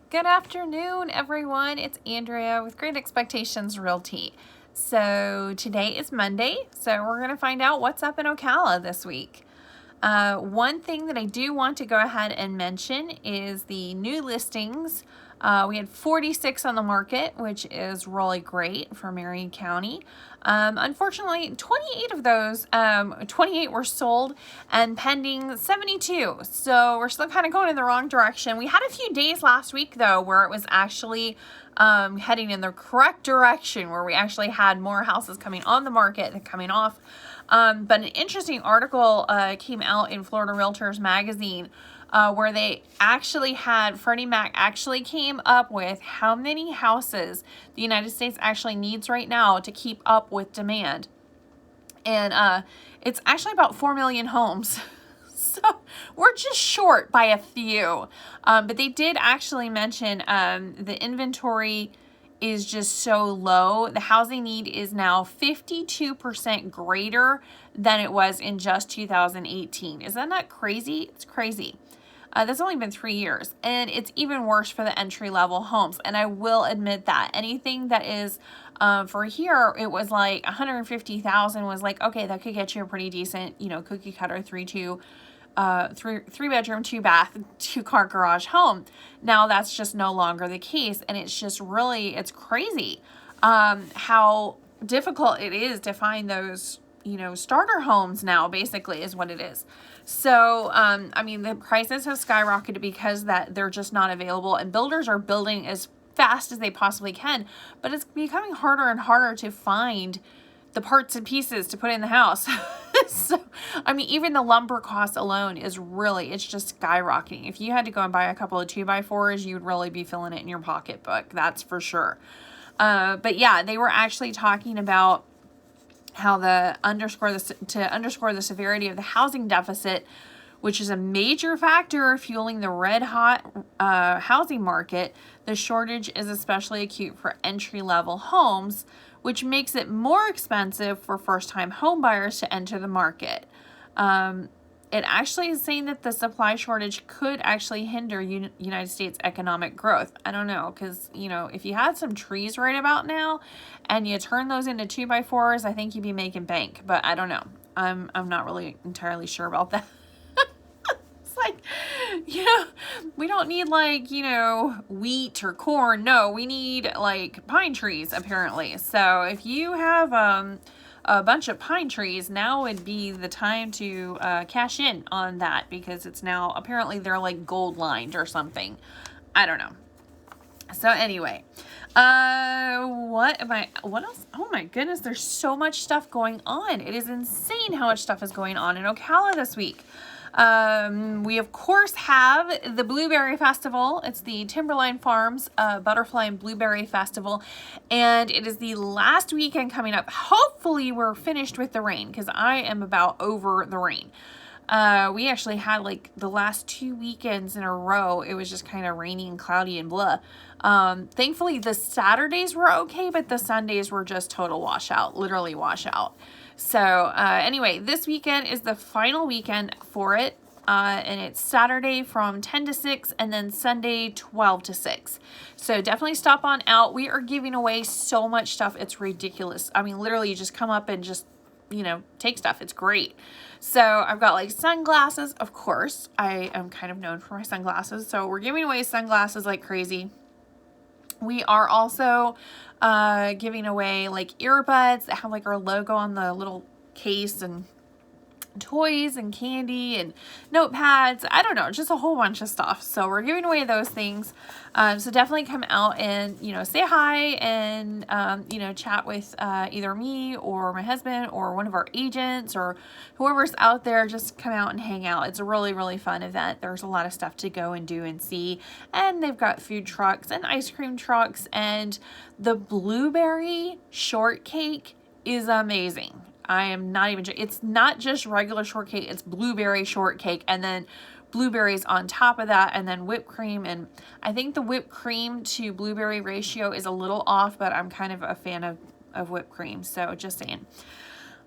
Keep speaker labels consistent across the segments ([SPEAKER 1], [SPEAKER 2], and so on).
[SPEAKER 1] Good afternoon, everyone. It's Andrea with Great Expectations Realty. So today is Monday, so we're going to find out what's up in Ocala this week. One thing that I do want to go ahead and mention is the new listings. We had 46 on the market, which is really great for Marion County. Unfortunately, 28 of those, 28 were sold and pending 72. So we're still kind of going in the wrong direction. We had a few days last week, though, where it was actually heading in the correct direction, where we actually had more houses coming on the market than coming off. But an interesting article came out in Florida Realtors magazine where they actually had, Freddie Mac actually came up with how many houses the United States actually needs right now to keep up with demand. And it's actually about 4 million homes. So we're just short by a few. But they did actually mention the inventory is just so low. The housing need is now 52% greater than it was in just 2018. Is that not crazy? It's crazy. That's only been 3 years, and it's even worse for the entry-level homes. And I will admit that anything that is for here, it was like 150,000 was like, okay, that could get you a pretty decent, cookie cutter 3 bedroom, 2 bath, 2 car garage home. Now that's just no longer the case, and it's just really, it's crazy how difficult it is to find those starter homes now, basically, is what it is. So, I mean, the prices have skyrocketed because that they're just not available, and builders are building as fast as they possibly can, but it's becoming harder and harder to find the parts and pieces to put in the house. So, I mean, even the lumber cost alone is really, it's just skyrocketing. If you had to go and buy a couple of 2x4s, you'd really be feeling it in your pocketbook. That's for sure. But yeah, they were actually talking about how to underscore the severity of the housing deficit, which is a major factor fueling the red hot housing market. The shortage is especially acute for entry-level homes, which makes it more expensive for first-time home buyers to enter the market. It actually is saying that the supply shortage could actually hinder United States economic growth. I don't know, because, if you had some trees right about now and you turn those into 2x4s, I think you'd be making bank. But I don't know. I'm not really entirely sure about that. It's like, we don't need wheat or corn. No, we need pine trees, apparently. So if you have a bunch of pine trees, now would be the time to cash in on that, because it's now, apparently they're like gold lined or something. I don't know. So anyway, what else? Oh my goodness, there's so much stuff going on. It is insane how much stuff is going on in Ocala this week. We of course have the Blueberry Festival. It's the Timberline Farms Butterfly and Blueberry Festival, and it is the last weekend coming up. Hopefully we're finished with the rain, because I am about over the rain. We actually had the last 2 weekends in a row, it was just kind of rainy and cloudy and blah. Thankfully the Saturdays were okay, but the Sundays were just total washout, literally washout. So anyway, this weekend is the final weekend for it, and it's Saturday from 10 to 6 and then Sunday 12 to 6. So definitely stop on out. We are giving away so much stuff. It's ridiculous. I mean, literally you just come up and just, take stuff. It's great. So I've got sunglasses, of course. I am kind of known for my sunglasses. So we're giving away sunglasses like crazy. We are also giving away earbuds that have our logo on the little case, and toys and candy and notepads. I don't know, just a whole bunch of stuff. So we're giving away those things. So definitely come out and, say hi and, chat with either me or my husband or one of our agents or whoever's out there. Just come out and hang out. It's a really, really fun event. There's a lot of stuff to go and do and see. And they've got food trucks and ice cream trucks, and the blueberry shortcake is amazing. I am not even, it's not just regular shortcake, it's blueberry shortcake, and then blueberries on top of that, and then whipped cream. And I think the whipped cream to blueberry ratio is a little off, but I'm kind of a fan of whipped cream. So just saying.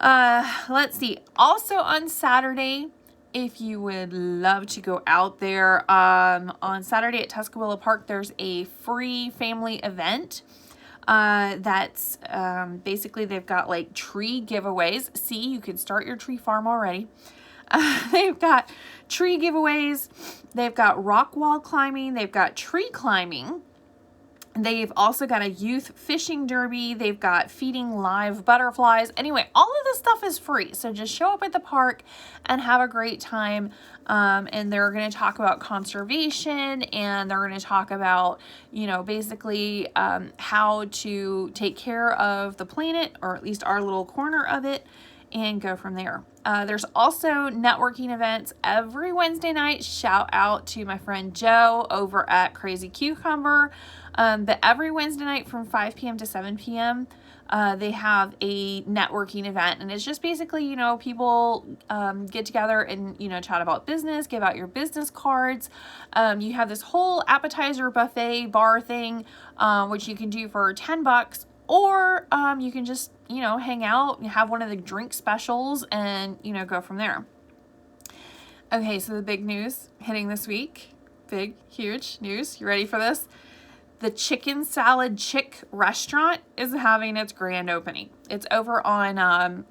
[SPEAKER 1] Let's see. Also on Saturday, if you would love to go out there, on Saturday at Tuscaloosa Park, there's a free family event. That's basically they've got like tree giveaways. See, you can start your tree farm already. They've got tree giveaways. They've got rock wall climbing. They've got tree climbing. They've also got a youth fishing derby. They've got feeding live butterflies. Anyway, all of this stuff is free. So just show up at the park and have a great time. And they're going to talk about conservation, and they're going to talk about, basically how to take care of the planet, or at least our little corner of it, and go from there. There's also networking events every Wednesday night. Shout out to my friend Joe over at Crazy Cucumber. But every Wednesday night from 5 p.m. to 7 p.m., they have a networking event. And it's just basically, people get together and, chat about business, give out your business cards. You have this whole appetizer buffet bar thing, which you can do for $10. Or you can just, hang out and have one of the drink specials and, go from there. Okay, so the big news hitting this week. Big, huge news. You ready for this? The Chicken Salad Chick restaurant is having its grand opening. It's over on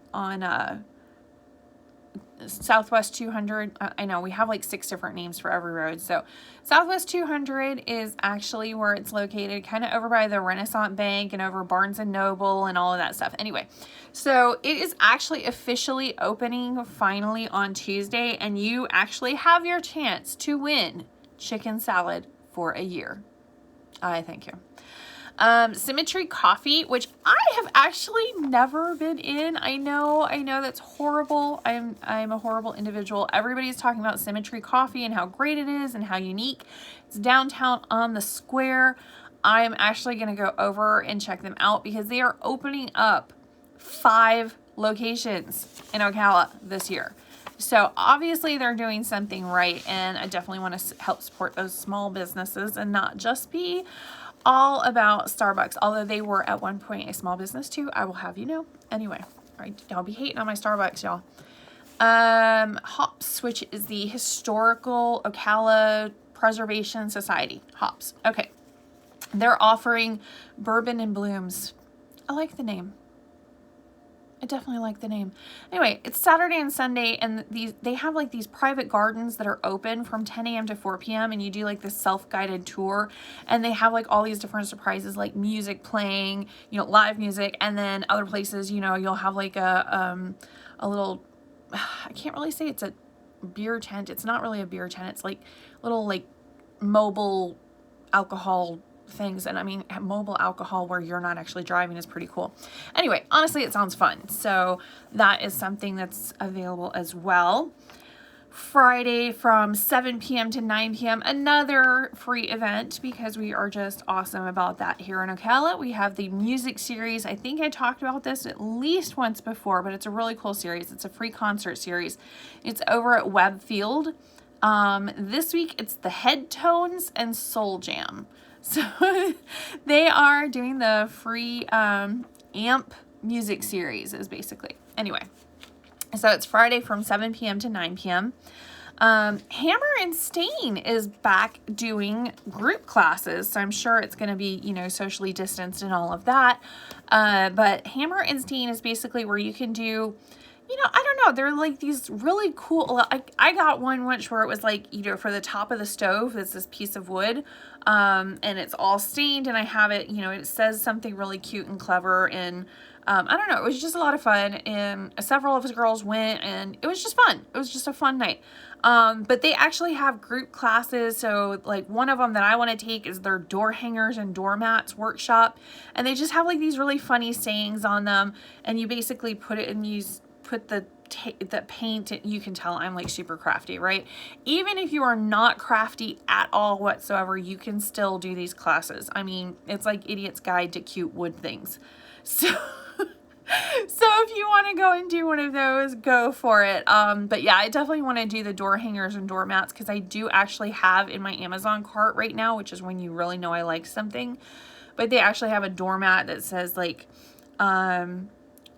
[SPEAKER 1] Southwest 200. I know we have like 6 different names for every road. So Southwest 200 is actually where it's located, kind of over by the Renaissance Bank and over Barnes and Noble and all of that stuff. Anyway, so it is actually officially opening finally on Tuesday, and you actually have your chance to win chicken salad for a year. Thank you. Symmetry Coffee, which I have actually never been in. I know that's horrible. I'm a horrible individual. Everybody's talking about Symmetry Coffee and how great it is and how unique. It's downtown on the square. I'm actually going to go over and check them out because they are opening up 5 locations in Ocala this year. So obviously they're doing something right, and I definitely want to help support those small businesses and not just be all about Starbucks, although they were at one point a small business too, I will have you know. Anyway, all right, y'all be hating on my Starbucks, y'all. HOPS, which is the Historical Ocala Preservation Society. HOPS. Okay. They're offering bourbon and blooms. I like the name. I definitely like the name. Anyway, it's Saturday and Sunday, and they have like these private gardens that are open from 10 a.m. to 4 p.m. and you do like this self-guided tour, and they have like all these different surprises, like music playing, live music, and then other places, you'll have like a little, I can't really say it's a beer tent. It's not really a beer tent. It's like little like mobile alcohol things, and I mean mobile alcohol where you're not actually driving is pretty cool. Anyway, honestly, it sounds fun, so that is something that's available as well. Friday from 7 p.m. to 9 p.m. another free event, because we are just awesome about that here in Ocala. We have the music series. I think I talked about this at least once before, but it's a really cool series. It's a free concert series. It's over at Webfield. This week it's the Head Tones and Soul Jam. So they are doing the free AMP music series is basically. Anyway, so it's Friday from 7 p.m. to 9 p.m. Hammer and Stain is back doing group classes. So I'm sure it's going to be, socially distanced and all of that. But Hammer and Stain is basically where you can do, I don't know. They're like these really cool, I got one once where it was like, for the top of the stove, it's this piece of wood, and it's all stained, and I have it, it says something really cute and clever, and, I don't know, it was just a lot of fun, and several of us girls went, and it was just fun. It was just a fun night. But they actually have group classes. So like one of them that I want to take is their door hangers and doormats workshop, and they just have like these really funny sayings on them, and you basically put it in these, put the paint, you can tell I'm like super crafty, right? Even if you are not crafty at all whatsoever, you can still do these classes. I mean, it's like Idiot's Guide to Cute Wood Things. So if you want to go and do one of those, go for it. But yeah, I definitely want to do the door hangers and doormats, because I do actually have in my Amazon cart right now, which is when you really know I like something. But they actually have a doormat that says like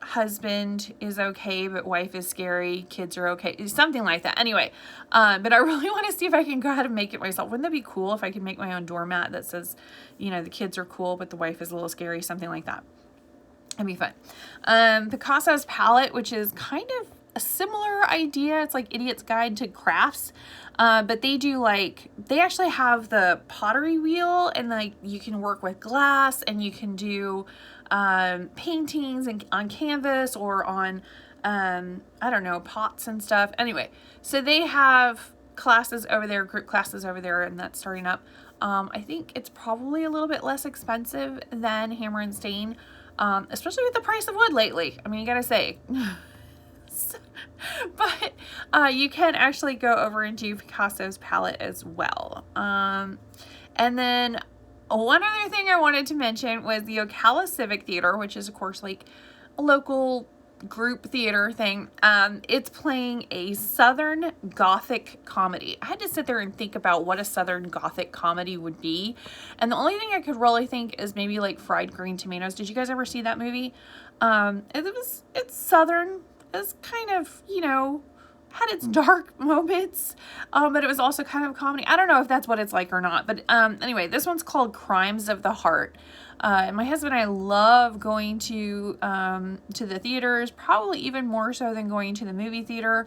[SPEAKER 1] husband is okay, but wife is scary, kids are okay, something like that. Anyway, but I really want to see if I can go ahead and make it myself. Wouldn't that be cool if I could make my own doormat that says, you know, the kids are cool, but the wife is a little scary, something like that. That'd be fun. Picasso's palette, which is kind of a similar idea. It's like Idiot's Guide to Crafts. But they do they actually have the pottery wheel, and like you can work with glass, and you can do paintings on canvas or on, I don't know, pots and stuff. Anyway, so they have classes over there, group classes over there, and that's starting up. I think it's probably a little bit less expensive than Hammer and Stain, especially with the price of wood lately. I mean, you gotta say. But you can actually go over and do Picasso's palette as well. And then one other thing I wanted to mention was the Ocala Civic Theater, which is of course like a local group theater thing. It's playing a Southern Gothic comedy. I had to sit there and think about what a Southern Gothic comedy would be. And the only thing I could really think is maybe like Fried Green Tomatoes. Did you guys ever see that movie? It's Southern. It's kind of, you know, had its dark moments, but it was also kind of a comedy. I don't know if that's what it's like or not, but anyway, this one's called Crimes of the Heart. And my husband and I love going to the theaters, probably even more so than going to the movie theater.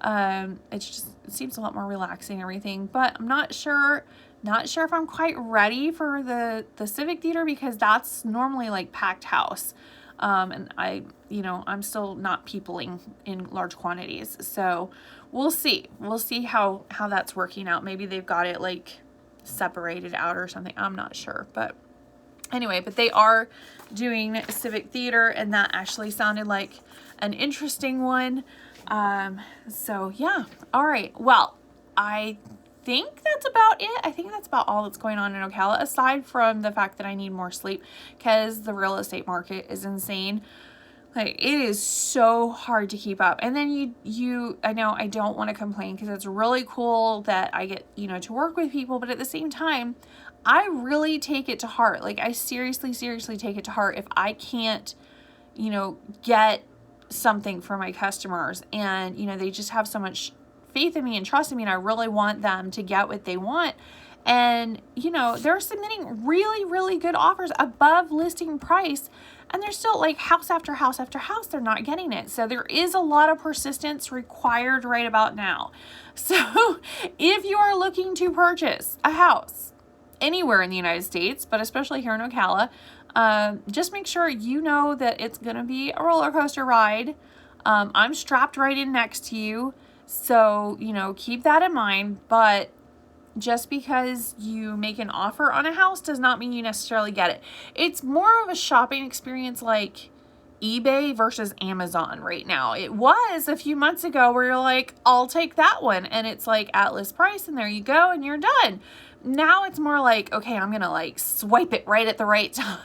[SPEAKER 1] It seems a lot more relaxing and everything, but I'm not sure if I'm quite ready for the Civic Theater, because that's normally like packed house. And I'm still not peopling in large quantities. So we'll see how that's working out. Maybe they've got it like separated out or something. I'm not sure, but anyway, but they are doing Civic Theater, and that actually sounded like an interesting one. So yeah. All right. Well, I think that's about it. I think that's about all that's going on in Ocala, aside from the fact that I need more sleep because the real estate market is insane. Like, it is so hard to keep up. And then I know I don't want to complain because it's really cool that I get, to work with people, but at the same time, I really take it to heart. Like, I seriously take it to heart if I can't, get something for my customers, and, they just have so much faith in me and trust in me, and I really want them to get what they want. And, they're submitting really, really good offers above listing price, and they're still like house after house after house, they're not getting it. So there is a lot of persistence required right about now. So if you are looking to purchase a house anywhere in the United States, but especially here in Ocala, just make sure you know that it's going to be a roller coaster ride. I'm strapped right in next to you. So, keep that in mind. But just because you make an offer on a house does not mean you necessarily get it. It's more of a shopping experience like eBay versus Amazon right now. It was a few months ago where you're like, I'll take that one. And it's like at list price, and there you go, and you're done. Now it's more like, okay, I'm going to swipe it right at the right time.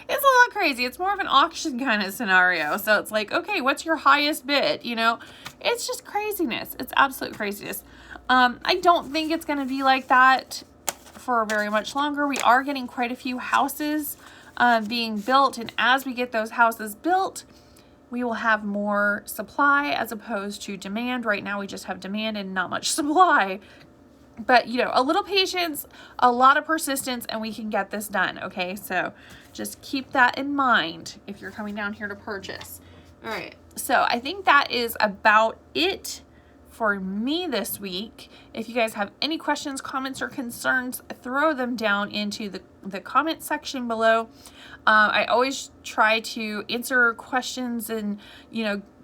[SPEAKER 1] It's a little crazy. It's more of an auction kind of scenario. So it's like, okay, what's your highest bid? It's just craziness. It's absolute craziness. I don't think it's going to be like that for very much longer. We are getting quite a few houses being built. And as we get those houses built, we will have more supply as opposed to demand. Right now, we just have demand and not much supply. But, a little patience, a lot of persistence, and we can get this done, okay? So just keep that in mind if you're coming down here to purchase. All right, so I think that is about it for me this week. If you guys have any questions, comments, or concerns, throw them down into the comment section below. I always try to answer questions and,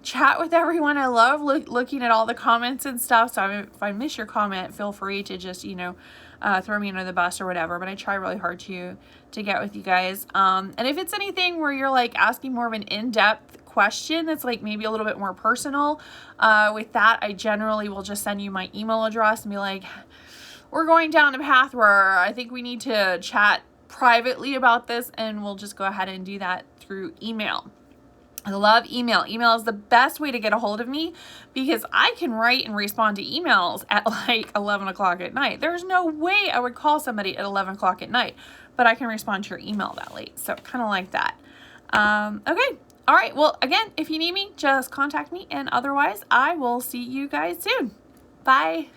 [SPEAKER 1] chat with everyone. I love looking at all the comments and stuff. So if I miss your comment, feel free to just, throw me under the bus or whatever. But I try really hard to get with you guys. And if it's anything where you're asking more of an in-depth question that's maybe a little bit more personal, with that, I generally will just send you my email address and be like, we're going down a path where I think we need to chat privately about this, and we'll just go ahead and do that through email. I love email. Email is the best way to get a hold of me because I can write and respond to emails at 11 o'clock at night. There's no way I would call somebody at 11 o'clock at night, but I can respond to your email that late. So kind of like that. Okay. All right. Well, again, if you need me, just contact me. And otherwise, I will see you guys soon. Bye.